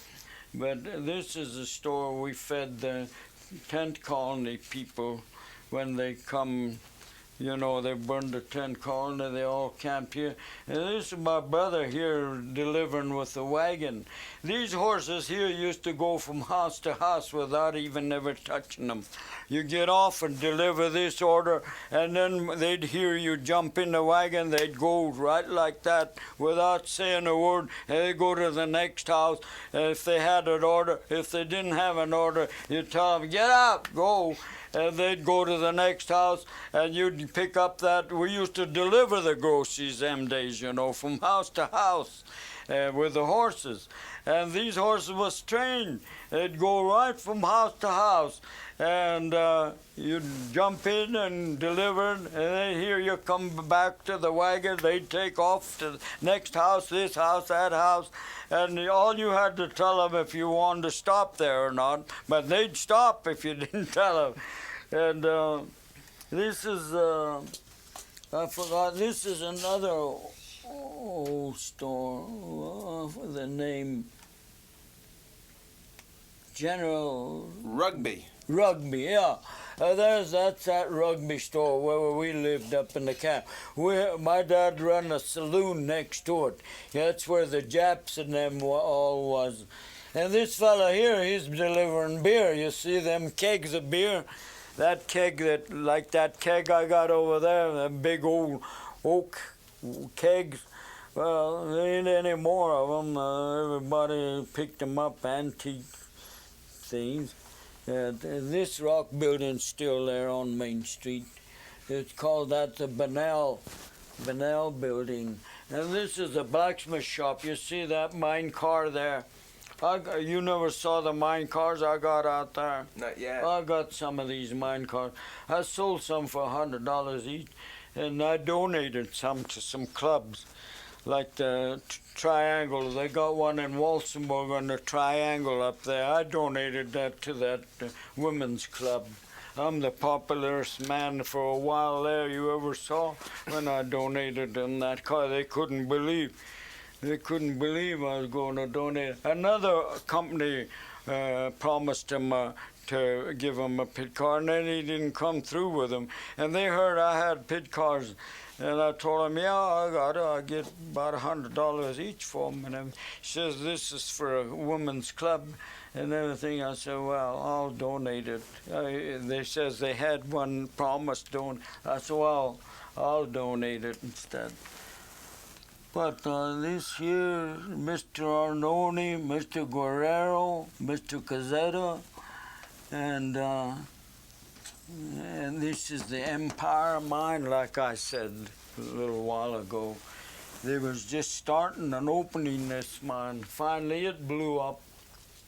But this is a store we fed the tent colony people when they come. You know, they burned the tent colony, they all camped here. And this is my brother here delivering with the wagon. These horses here used to go from house to house without even ever touching them. You get off and deliver this order, and then they'd hear you jump in the wagon, they'd go right like that without saying a word, and they'd go to the next house. If they had an order, if they didn't have an order, you'd tell them, get out, go. And they'd go to the next house, and you'd pick up that. We used to deliver the groceries them days, you know, from house to house with the horses. And these horses was trained. They'd go right from house to house, and you'd jump in and deliver, and they'd hear you come back to the wagon. They'd take off to the next house, this house, that house, and all you had to tell them if you wanted to stop there or not, but they'd stop if you didn't tell them. And this is, I forgot, this is another old store for the name General Rugby. Rugby, yeah. That's that rugby store where we lived up in the camp. My dad run a saloon next to it. That's where the Japs and them all was. And this fella here, he's delivering beer. You see them kegs of beer? that keg that keg I got over there, the big old oak kegs. Well, there ain't any more of them. Everybody picked them up, antique things. This rock building's still there on Main Street. It's called the Bunnell Building. And this is a blacksmith shop. You see that mine car there? You never saw the mine cars I got out there? Not yet. I got some of these mine cars. I sold some for $100 each, and I donated some to some clubs, like the Triangle. They got one in Walsenburg on the Triangle up there. I donated that to that women's club. I'm the popularest man for a while there you ever saw when I donated them that car. They couldn't believe I was going to donate. Another company promised him to give him a pit car, and then he didn't come through with them. And they heard I had pit cars, and I told him, yeah, I got it. I get about $100 each for them. And he says, this is for a women's club and everything. I said, well, I'll donate it. They says they had one promised donate. I said, well, I'll donate it instead. But this here, Mr. Arnone, Mr. Guerrero, Mr. Cazzetta, and this is the Empire Mine, like I said a little while ago. They was just starting and opening this mine. Finally, it blew up.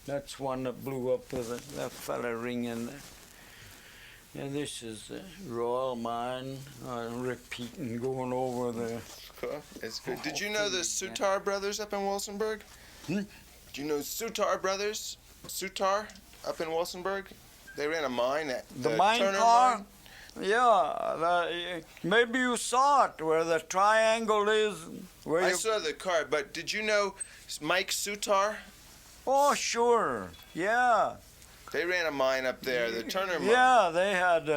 That's one that blew up with that fella ring in there. And this is the Royal Mine. Repeating, going over there. Cool. It's good. Did you know the Sutar brothers up in Wilsonburg? Hmm? Do you know Sutar brothers? Sutar up in Wilsonburg? They ran a mine at The mine Turner car? Mine. Yeah, maybe you saw it where the triangle is. Where I you, saw the car, but did you know Mike Sutar? oh, sure. Yeah. They ran a mine up there, the Turner Mine. Yeah, they had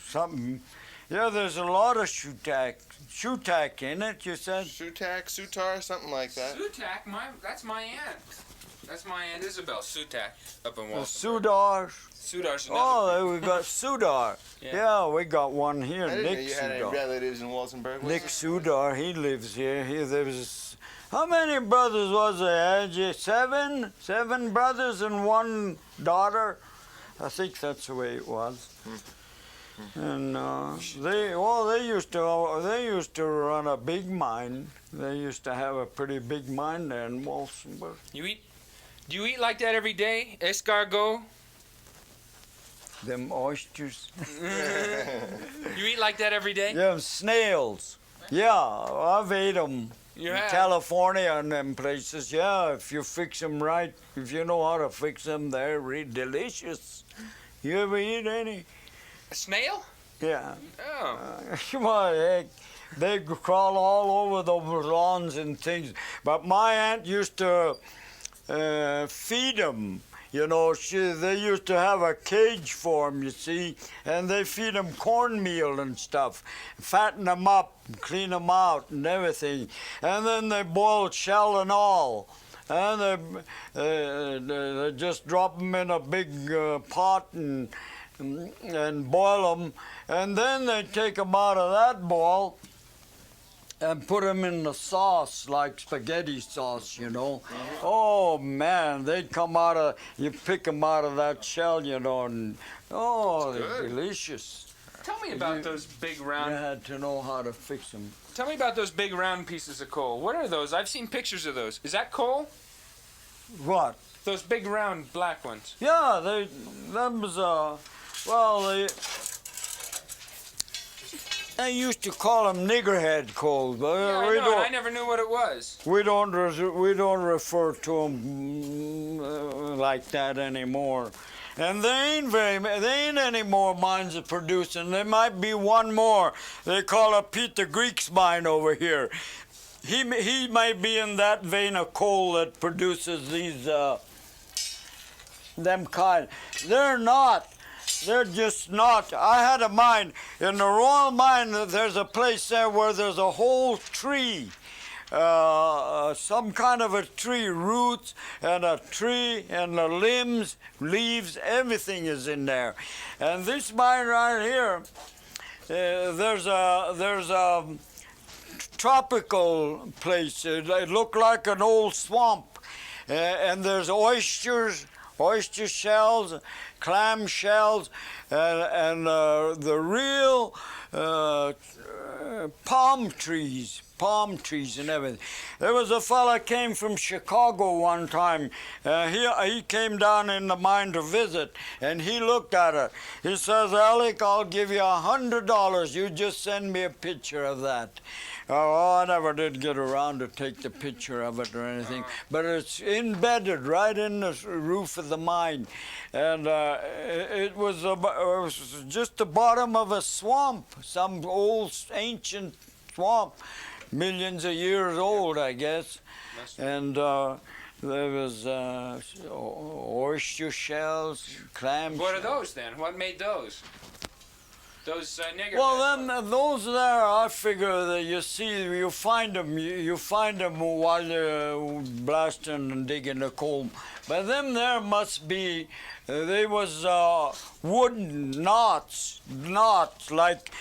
something. Yeah, there's a lot of shoe tack in it, you said? Sutar, something like that. Sutak, that's my aunt. That's my Aunt Isabel, Sutak, up in The Walsenburg. Sudar. Sudar's another. Oh, we got Sudar. Yeah. Yeah, we got one here, I didn't know Nick you had any Sudar. relatives in Wilsonburg. Nick Sudar, he lives here. There was, how many brothers was there? Seven? 7 brothers and 1 daughter? I think that's the way it was. And they used to run a big mine. They used to have a pretty big mine there in Walsenburg. Do you eat like that every day? Escargot? Them oysters. You eat like that every day? Yeah, snails. Yeah, I've ate them. You In have? California and them places, yeah, if you fix them right, if you know how to fix them, they're really delicious. You ever eat any? A snail? Yeah. Oh. Come on, heck. They crawl all over the lawns and things. But my aunt used to feed them. You know, they used to have a cage for them, you see, and they feed them cornmeal and stuff, fatten them up, clean them out and everything. And then they boil shell and all. And they just drop them in a big pot and boil them. And then they take them out of that boil and put them in the sauce, like spaghetti sauce, you know. Oh, man, they'd come out of, you pick them out of that shell, you know, and, oh, they're delicious. Tell me about those big round. You had to know how to fix them. Tell me about those big round pieces of coal. What are those? I've seen pictures of those. Is that coal? What? Those big round black ones. Yeah, them was, well, they used to call them niggerhead coal, but Yeah, I know, and I never knew what it was. we don't refer to them like that anymore. And they ain't any more mines of producing. There might be one more. They call it Pete the Greek's mine over here. He might be in that vein of coal that produces these them kind. They're not. They're just not. I had a mine in the Royal Mine. There's a place there where there's a whole tree some kind of a tree, roots and a tree and the limbs, leaves, everything is in there. And this mine right here, there's a tropical place. It looked like an old swamp, and there's oysters, oyster shells, clam shells, and the real palm trees and everything. There was a fella came from Chicago one time. He came down in the mine to visit, and he looked at it. He says, Alec, I'll give you $100. You just send me a picture of that. Oh, I never did get around to take the picture of it or anything, but it's embedded right in the roof of the mine, and it was just the bottom of a swamp, some old ancient swamp, millions of years old, I guess, and there was oyster shells, clam. What are those then? What made those? Those nigger. Well, then those there, I figure that you find them while you're blasting and digging the coal. But them there must be, they was wooden knots like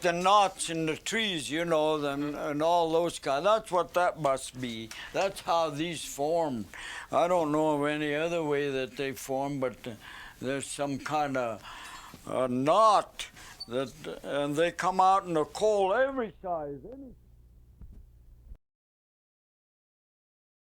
the knots in the trees, you know, and all those kind. That's what that must be. That's how these formed. I don't know of any other way that they formed, but there's some kind of knot. And they come out in the coal every size, any